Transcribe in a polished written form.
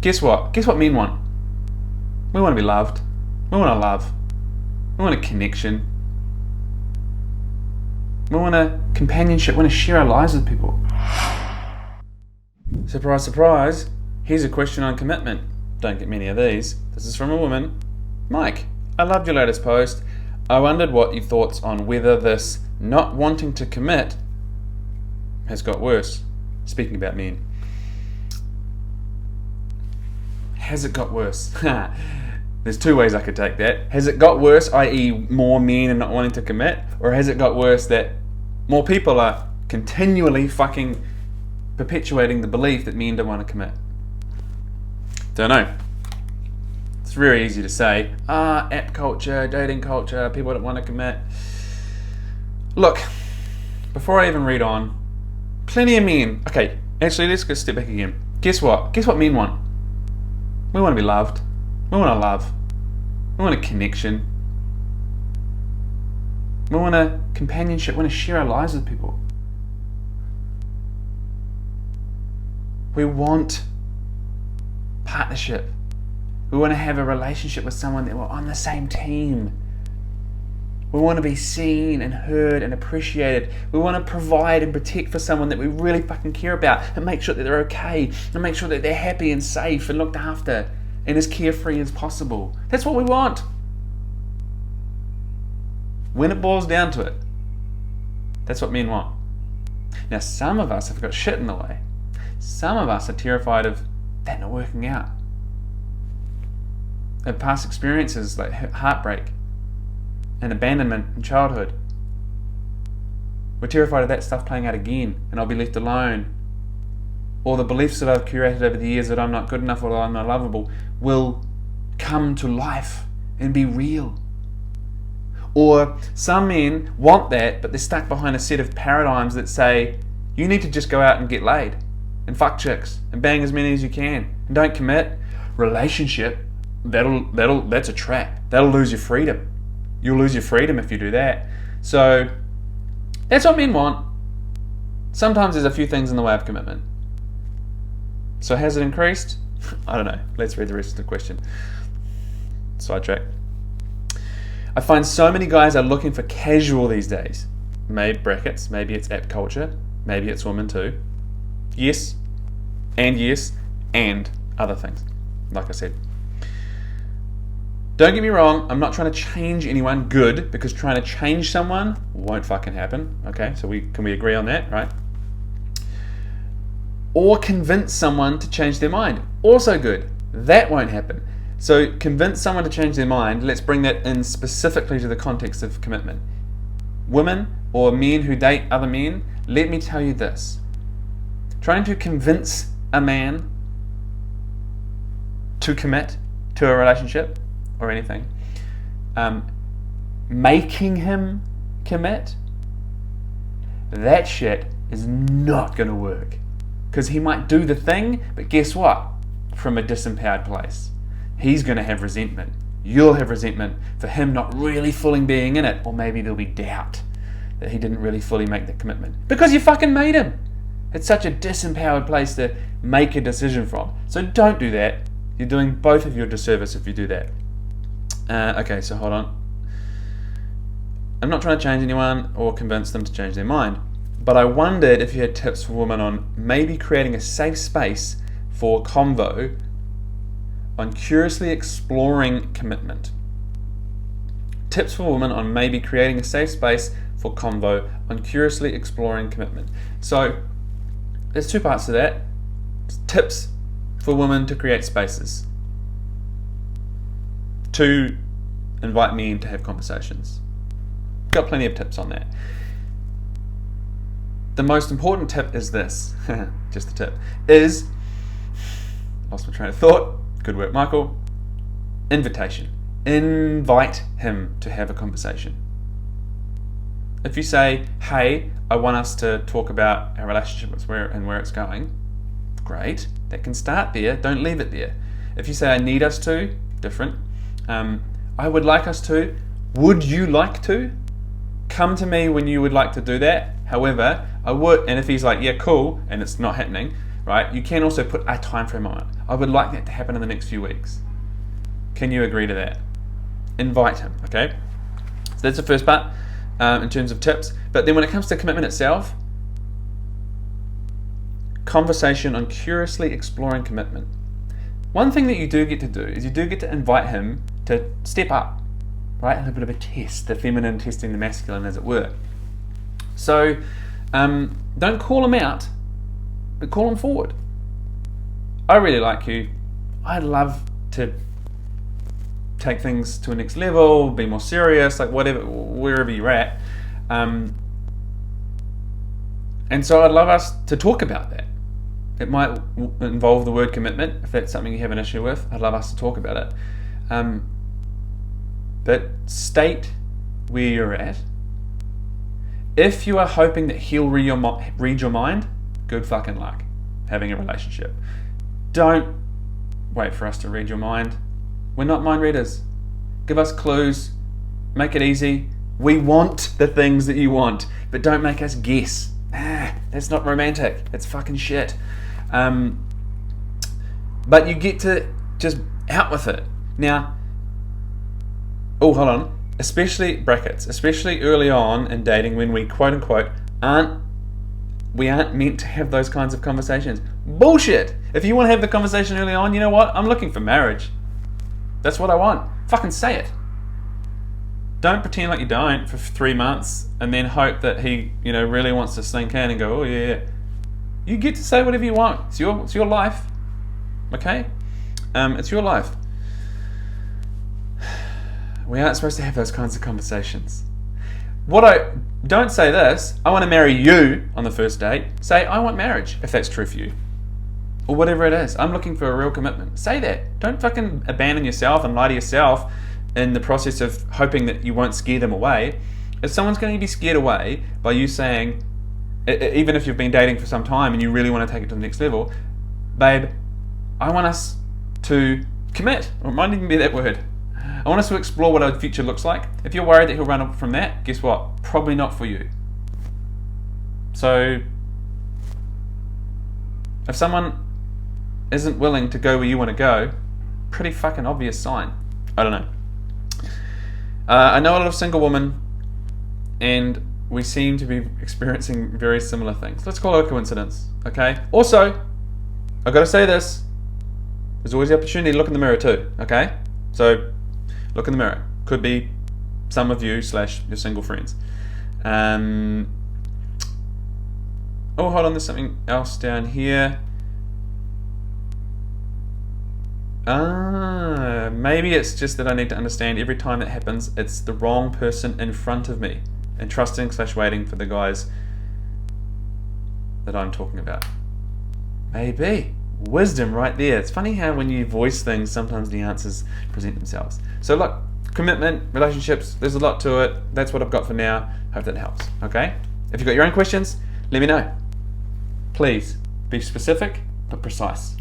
Guess what? Guess what men want? We want to be loved. We want to love. We want a connection. We want a companionship. We want to share our lives with people. Surprise, surprise. Here's a question on commitment. Don't get many of these. This is from a woman. Mike, I loved your latest post. I wondered what your thoughts on whether this not wanting to commit has got worse. Speaking about men. Has it got worse? There's two ways I could take that. Has it got worse, i.e. more men are not wanting to commit? Or has it got worse that more people are continually fucking perpetuating the belief that men don't want to commit? Don't know. It's very easy to say, app culture, dating culture, people don't want to commit. Look, before I even read on, plenty of men. Okay, actually, let's go step back again. Guess what? Guess what men want? We want to be loved. We want to love. We want a connection. We want a companionship. We want to share our lives with people. We want partnership. We want to have a relationship with someone that we're on the same team. We want to be seen and heard and appreciated. We want to provide and protect for someone that we really fucking care about and make sure that they're okay and make sure that they're happy and safe and looked after and as carefree as possible. That's what we want. When it boils down to it, that's what men want. Now, some of us have got shit in the way. Some of us are terrified of that not working out. Of past experiences like heartbreak and abandonment in childhood. We're terrified of that stuff playing out again and I'll be left alone. Or the beliefs that I've curated over the years that I'm not good enough or I'm not lovable will come to life and be real. Or some men want that, but they're stuck behind a set of paradigms that say you need to just go out and get laid and fuck chicks and bang as many as you can and don't commit. Relationship, that's a trap. That'll lose your freedom. You'll lose your freedom if you do that. So that's what men want. Sometimes there's a few things in the way of commitment. So has it increased? I don't know. Let's read the rest of the question. Sidetrack. I find so many guys are looking for casual these days. Maybe brackets, maybe it's app culture, maybe it's women too. Yes, and other things, like I said. Don't get me wrong, I'm not trying to change anyone, good, because trying to change someone won't fucking happen. Okay, so can we agree on that, right? Or convince someone to change their mind, also good. That won't happen. So convince someone to change their mind, let's bring that in specifically to the context of commitment. Women or men who date other men, let me tell you this. Trying to convince a man to commit to a relationship or anything, making him commit, that shit is not going to work. Because he might do the thing, but guess what? From a disempowered place. He's going to have resentment. You'll have resentment for him not really fully being in it. Or maybe there'll be doubt that he didn't really fully make the commitment. Because you fucking made him. It's such a disempowered place to make a decision from. So don't do that. You're doing both of you a disservice if you do that. Okay, so hold on. I'm not trying to change anyone or convince them to change their mind. But I wondered if you had tips for women on maybe creating a safe space for convo on curiously exploring commitment. Tips for women on maybe creating a safe space for convo on curiously exploring commitment. So there's two parts to that. Tips for women to create spaces. To invite men to have conversations. Got plenty of tips on that. The most important tip is this, just the tip, is, lost my train of thought, good work Michael, invitation. Invite him to have a conversation. If you say, hey, I want us to talk about our relationship and where it's going, great, that can start there, don't leave it there. If you say, I need us to, different. I would like us to, would you like to? Come to me when you would like to do that. However, I would, and if he's like, yeah, cool, and it's not happening, right? You can also put a time frame on it. I would like that to happen in the next few weeks. Can you agree to that? Invite him, okay? So that's the first part in terms of tips. But then when it comes to commitment itself, conversation on curiously exploring commitment. One thing that you do get to do is you do get to invite him to step up, right? A little bit of a test, the feminine testing the masculine, as it were. So don't call him out, but call him forward. I really like you. I'd love to take things to a next level, be more serious, like whatever, wherever you're at. And so I'd love us to talk about that. It might involve the word commitment, if that's something you have an issue with. I'd love us to talk about it. But state where you're at. If you are hoping that he'll read your mind, good fucking luck having a relationship. Don't wait for us to read your mind. We're not mind readers. Give us clues. Make it easy. We want the things that you want, but don't make us guess. That's not romantic. It's fucking shit. But you get to just out with it. Now, hold on. Especially early on in dating, when we quote unquote aren't meant to have those kinds of conversations. Bullshit. If you want to have the conversation early on, you know what? I'm looking for marriage. That's what I want. Fucking say it. Don't pretend like you don't for 3 months and then hope that he, really wants to sink in and go, oh yeah. You get to say whatever you want. It's your life. Okay? It's your life. We aren't supposed to have those kinds of conversations. Don't say this, I want to marry you on the first date. Say, I want marriage, if that's true for you. Or whatever it is. I'm looking for a real commitment. Say that. Don't fucking abandon yourself and lie to yourself in the process of hoping that you won't scare them away. If someone's going to be scared away by you saying, even if you've been dating for some time and you really want to take it to the next level, babe, I want us to commit. Or it might even be that word. I want us to explore what our future looks like. If you're worried that he'll run up from that, guess what? Probably not for you. So, if someone isn't willing to go where you want to go, pretty fucking obvious sign. I don't know. I know a lot of single women, and we seem to be experiencing very similar things. Let's call it a coincidence, okay? Also, I've got to say this, there's always the opportunity to look in the mirror too, okay? So, look in the mirror. Could be some of you / your single friends. Hold on, there's something else down here. Maybe it's just that I need to understand every time that happens, it's the wrong person in front of me, and trusting / waiting for the guys that I'm talking about. Maybe. Wisdom right there. It's funny how when you voice things, sometimes the answers present themselves. So look, commitment, relationships, there's a lot to it. That's what I've got for now. Hope that helps. Okay? If you've got your own questions, let me know. Please be specific but precise.